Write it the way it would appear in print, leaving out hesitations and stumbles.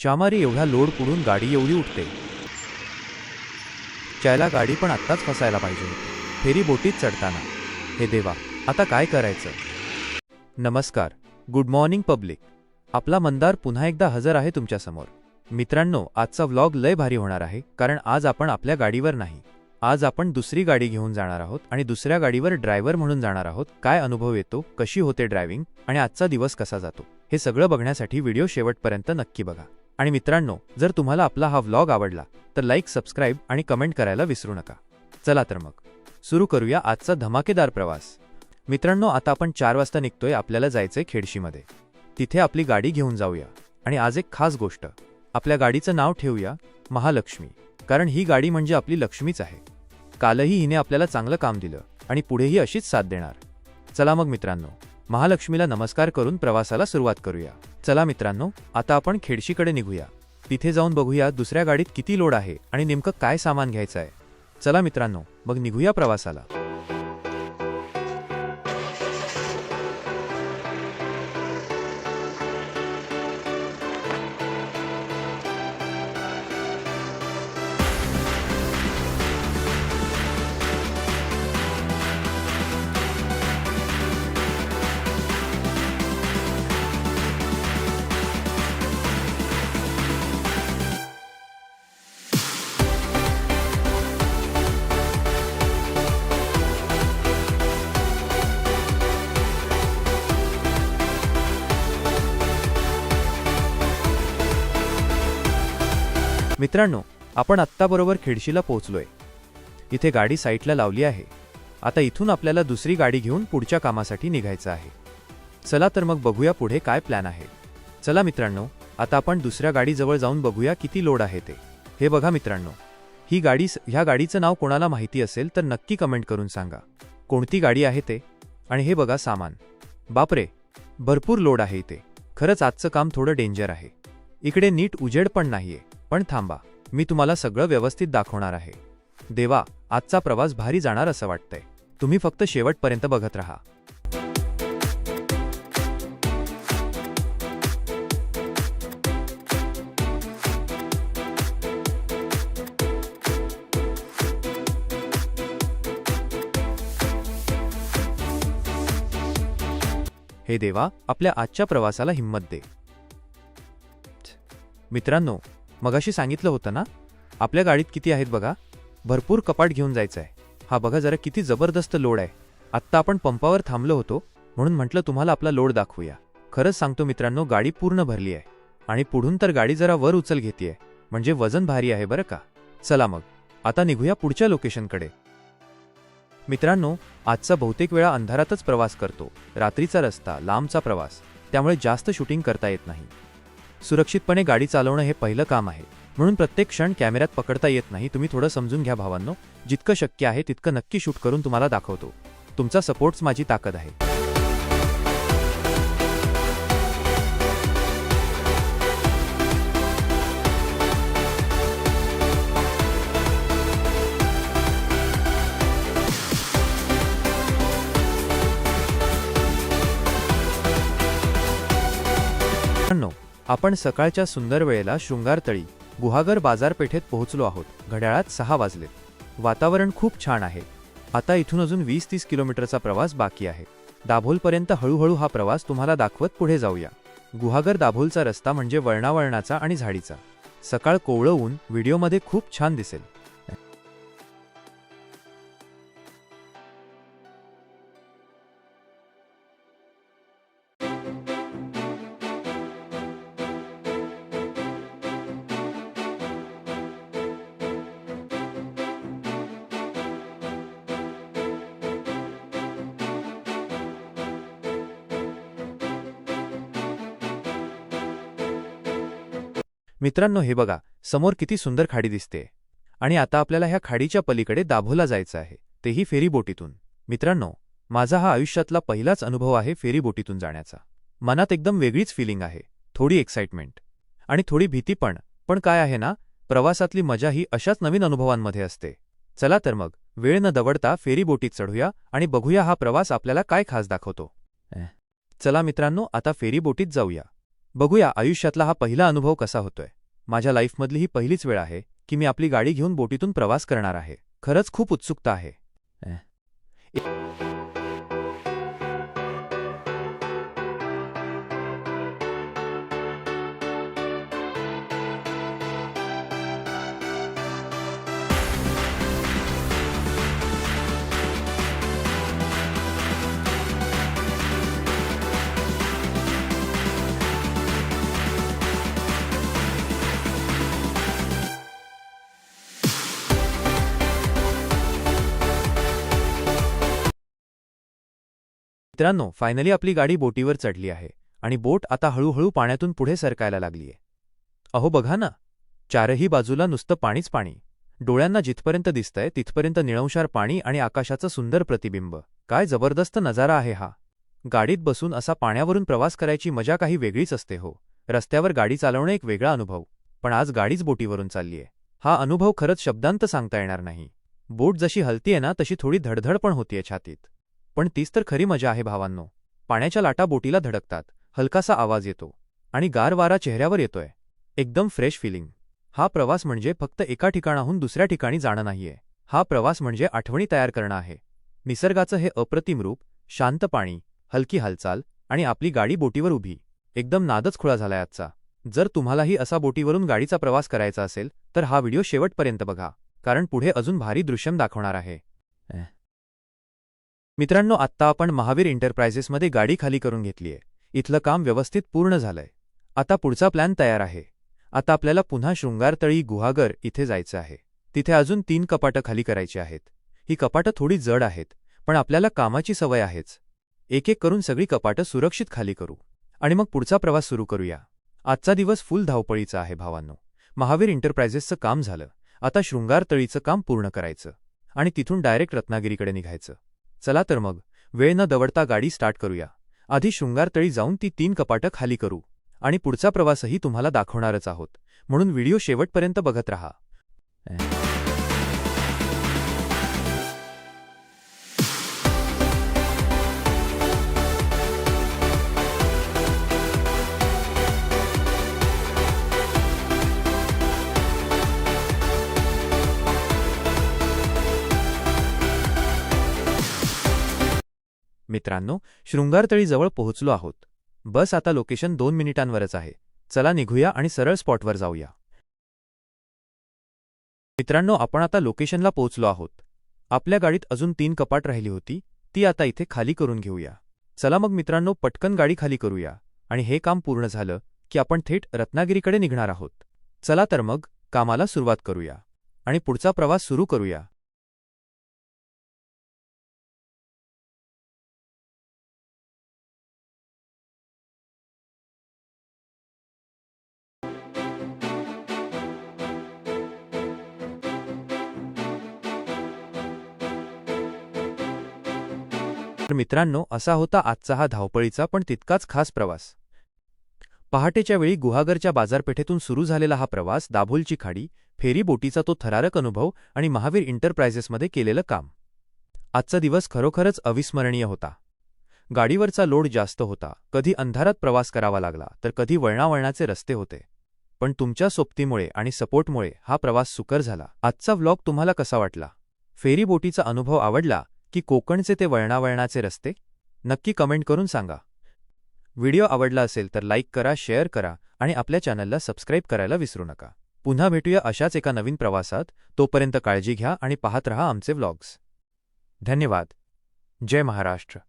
श्यामारे एवढा लोड पुढून गाडी एवढी उठते. चायला गाडी पण आत्ताच फसायला पाहिजे होती फेरी बोटीत चढताना. हे देवा, आता काय करायचं. नमस्कार, गुड मॉर्निंग पब्लिक. आपला मंदार पुन्हा एकदा हजर आहे तुमच्यासमोर. मित्रांनो, आजचा व्लॉग लय भारी होणार आहे, कारण आज आपण आपल्या गाडीवर नाही, आज आपण दुसरी गाडी घेऊन जाणार आहोत आणि दुसऱ्या गाडीवर ड्रायव्हर म्हणून जाणार आहोत. काय अनुभव येतो, कशी होते ड्रायव्हिंग आणि आजचा दिवस कसा जातो, हे सगळं बघण्यासाठी व्हिडिओ शेवटपर्यंत नक्की बघा. आणि मित्रांनो, जर तुम्हाला आपला हा व्लॉग आवडला तर लाईक, सबस्क्राईब आणि कमेंट करायला विसरू नका. चला तर मग सुरू करूया आजचा धमाकेदार प्रवास. मित्रांनो, आता आपण 4 वाजता निघतोय. आपल्याला जायचंय खेडशीमध्ये. तिथे आपली गाडी घेऊन जाऊया. आणि आज एक खास गोष्ट, आपल्या गाडीचं नाव ठेवूया महालक्ष्मी, कारण ही गाडी म्हणजे आपली लक्ष्मीच आहे. कालही हिने आपल्याला चांगलं काम दिलं आणि पुढेही अशीच साथ देणार. चला मग मित्रांनो, महालक्ष्मीला नमस्कार करून प्रवासाला सुरुवात करूया. चला मित्रांनो, आता आपण खेडशीकडे निघूया. तिथे जाऊन बघूया दुसऱ्या गाडीत किती लोड आहे आणि नेमकं काय सामान घ्यायचं आहे. चला मित्रांनो, मग निघूया प्रवासाला. मित्रांनो, आपण आत्ताबरोबर खेडशीला पोहोचलोय. इथे गाडी साईटला लावली आहे. आता इथून आपल्याला दुसरी गाडी घेऊन पुढच्या कामासाठी निघायचं आहे. चला तर मग बघूया पुढे काय प्लॅन आहे. चला मित्रांनो, आता आपण दुसऱ्या गाडीजवळ जाऊन बघूया किती लोड आहे ते. हे बघा मित्रांनो, ह्या गाडीचं नाव कोणाला माहिती असेल तर नक्की कमेंट करून सांगा कोणती गाडी आहे ते. आणि हे बघा सामान. बापरे, भरपूर लोड आहे इथे. खरंच आजचं काम थोडं डेंजर आहे. इकडे नीट उजेड पण नाहीये. पण थांबा, मी तुम्हाला सगळं व्यवस्थित दाखवणार आहे. देवा, आजचा प्रवास भारी जाणार असं वाटतंय. तुम्ही फक्त शेवटपर्यंत बघत राहा. हे देवा, आपल्या आजच्या प्रवासाला हिंमत दे. मित्रांनो, मगाशी सांगितलं होतं ना, आपल्या गाडीत किती आहेत बघा. भरपूर कपाट घेऊन जायचं आहे. हा बघा जरा किती जबरदस्त लोड आहे. आत्ता आपण पंपावर थांबलो होतो म्हणून म्हटलं तुम्हाला आपला लोड दाखवूया. खरंच सांगतो मित्रांनो, गाडी पूर्ण भरली आहे. आणि पुढून तर गाडी जरा वर उचल घेतेय, म्हणजे वजन भारी आहे बरं का. चला मग आता निघूया पुढच्या लोकेशनकडे. मित्रांनो, आजचा बहुतेक वेळा अंधारातच प्रवास करतो. रात्रीचा रस्ता, लांबचा प्रवास, त्यामुळे जास्त शूटिंग करता येत नाही. सुरक्षितपणे गाडी चालवणं हे पहिलं काम आहे, म्हणून प्रत्येक क्षण कॅमेऱ्यात पकडता येत नाही. तुम्ही थोडं समजून घ्या भावांनो. जितकं शक्य आहे तितकं नक्की शूट करून तुम्हाला दाखवतो. तुमचा सपोर्टच माझी ताकद आहे. आपण सकाळच्या सुंदर वेळेला शृंगारतळी गुहागर बाजारपेठेत पोहोचलो आहोत. घड्याळात 6 वाजलेत. वातावरण खूप छान आहे. आता इथून अजून 20-30 किलोमीटरचा प्रवास बाकी आहे. दाभोलपर्यंत हळूहळू हा प्रवास तुम्हाला दाखवत पुढे जाऊया. गुहागर दाभोलचा रस्ता म्हणजे वळणावळणाचा आणि झाडीचा. सकाळ कोवळं ऊन व्हिडिओमध्ये खूप छान दिसेल. मित्रांनो, हे बघा समोर किती सुंदर खाडी दिसते. आणि आता आपल्याला ह्या खाडीच्या पलीकडे दाभोला जायचं आहे, तेही फेरी बोटीतून. मित्रांनो, माझा हा आयुष्यातला पहिलाच अनुभव आहे फेरी बोटीतून जाण्याचा. मनात एकदम वेगळीच फिलिंग आहे. थोडी एक्साइटमेंट आणि थोडी भीती पण. पण काय आहे ना, प्रवासातली मजा ही अशाच नवीन अनुभवांमध्ये असते. चला तर मग वेळ न दवडता फेरी बोटीत चढूया आणि बघूया हा प्रवास आपल्याला काय खास दाखवतो. चला मित्रांनो, आता फेरी बोटीत जाऊया. बघूया आयुष्यातला हा पहिला अनुभव कसा होतोय. माझ्या लाईफमधली ही पहिलीच वेळ आहे की मी आपली गाडी घेऊन बोटीतून प्रवास करणार आहे. खरंच खूप उत्सुकता आहे. मित्रांनो, फायनली आपली गाडी बोटीवर चढली आहे आणि बोट आता हळूहळू पाण्यातून पुढे सरकायला लागलीये. अहो बघा ना, चारही बाजूला नुसतं पाणीच पाणी. डोळ्यांना जिथपर्यंत दिसतंय तिथपर्यंत निळंशार पाणी आणि आकाशाचं सुंदर प्रतिबिंब. काय जबरदस्त नजारा आहे हा. गाडीत बसून असा पाण्यावरून प्रवास करायची मजा काही वेगळीच असते हो. रस्त्यावर गाडी चालवणं एक वेगळा अनुभव, पण आज गाडीच बोटीवरून चाललीये. हा अनुभव खरंच शब्दांत सांगता येणार नाही. बोट जशी हलतीये ना तशी थोडी धडधड पण होतीये छातीत. पण तीच तर खरी मजा आहे भावांनो. पाण्याच्या लाटा बोटीला धडकतात, हलकासा आवाज येतो आणि गार वारा चेहऱ्यावर येतोय. एकदम फ्रेश फिलिंग. हा प्रवास म्हणजे फक्त एका ठिकाणाहून दुसऱ्या ठिकाणी जाणं नाहीये. हा प्रवास म्हणजे आठवणी तयार करणं आहे. निसर्गाचं हे अप्रतिम रूप, शांत पाणी, हलकी हालचाल आणि आपली गाडी बोटीवर उभी. एकदम नादच खुळा झालाय आजचा. जर तुम्हालाही असा बोटीवरून गाडीचा प्रवास करायचा असेल तर हा व्हिडिओ शेवटपर्यंत बघा, कारण पुढे अजून भारी दृश्यम दाखवणार आहे. मित्रांनो, आत्ता आपण महावीर एंटरप्राइजेसमध्ये गाडी खाली करून घेतलीये. इथलं काम व्यवस्थित पूर्ण झालंय. आता पुढचा प्लॅन तयार आहे. आता आपल्याला पुन्हा शृंगारतळी गुहागर इथे जायचं आहे. तिथे अजून 3 कपाटं खाली करायची आहेत. ही कपाटं थोडी जड आहेत, पण आपल्याला कामाची सवय आहेच. एक एक करून सगळी कपाटं सुरक्षित खाली करू आणि मग पुढचा प्रवास सुरू करूया. आजचा दिवस फुल धावपळीचा आहे भावांनो. महावीर एंटरप्राइजेसचं काम झालं. आता शृंगारतळीचं काम पूर्ण करायचं आणि तिथून डायरेक्ट रत्नागिरीकडे निघायचं. चला तर मग वेळ न दवडता गाडी स्टार्ट करूया. आधी शृंगारतळी जाऊन ती 3 कपाटं खाली करू आणि पुढचा प्रवासही तुम्हाला दाखवणारच आहोत, म्हणून व्हिडिओ शेवटपर्यंत बघत राहा. मित्रांनो, शृंगारतळीजवळ पोहोचलो आहोत. बस आता लोकेशन 2 मिनिटांवरच आहे. चला निघूया आणि सरळ स्पॉटवर जाऊया. मित्रांनो, आपण आता लोकेशनला पोहोचलो आहोत. आपल्या गाडीत अजून 3 कपाट राहिली होती, ती आता इथे खाली करून घेऊया. चला मग मित्रांनो, पटकन गाडी खाली करूया आणि हे काम पूर्ण झालं की आपण थेट रत्नागिरीकडे निघणार आहोत. चला तर मग कामाला सुरुवात करूया आणि पुढचा प्रवास सुरू करूया. तर मित्रांनो, असा होता आजचा हा धावपळीचा पण तितकाच खास प्रवास. पहाटेच्या वेळी गुहागरच्या बाजारपेठेतून सुरू झालेला हा प्रवास, दाभोलची खाडी, फेरी बोटीचा तो थरारक अनुभव आणि महावीर एंटरप्राइजेसमध्ये केलेलं काम. आजचा दिवस खरोखरच अविस्मरणीय होता. गाडीवरचा लोड जास्त होता, कधी अंधारात प्रवास करावा लागला तर कधी वळणावळणाचे रस्ते होते. पण तुमच्या सोबतीमुळे आणि सपोर्टमुळे हा प्रवास सुकर झाला. आजचा व्लॉग तुम्हाला कसा वाटला? फेरी बोटीचा अनुभव आवडला की कोकणचे ते वळणावळणाचे रस्ते? नक्की कमेंट करून सांगा. व्हिडिओ आवडला असेल तर लाईक करा, शेअर करा आणि आपल्या चॅनलला सबस्क्राईब करायला विसरू नका. पुन्हा भेटूया अशाच एका नवीन प्रवासात. तोपर्यंत काळजी घ्या आणि पाहत रहा आमचे व्लॉग्स. धन्यवाद. जय महाराष्ट्र.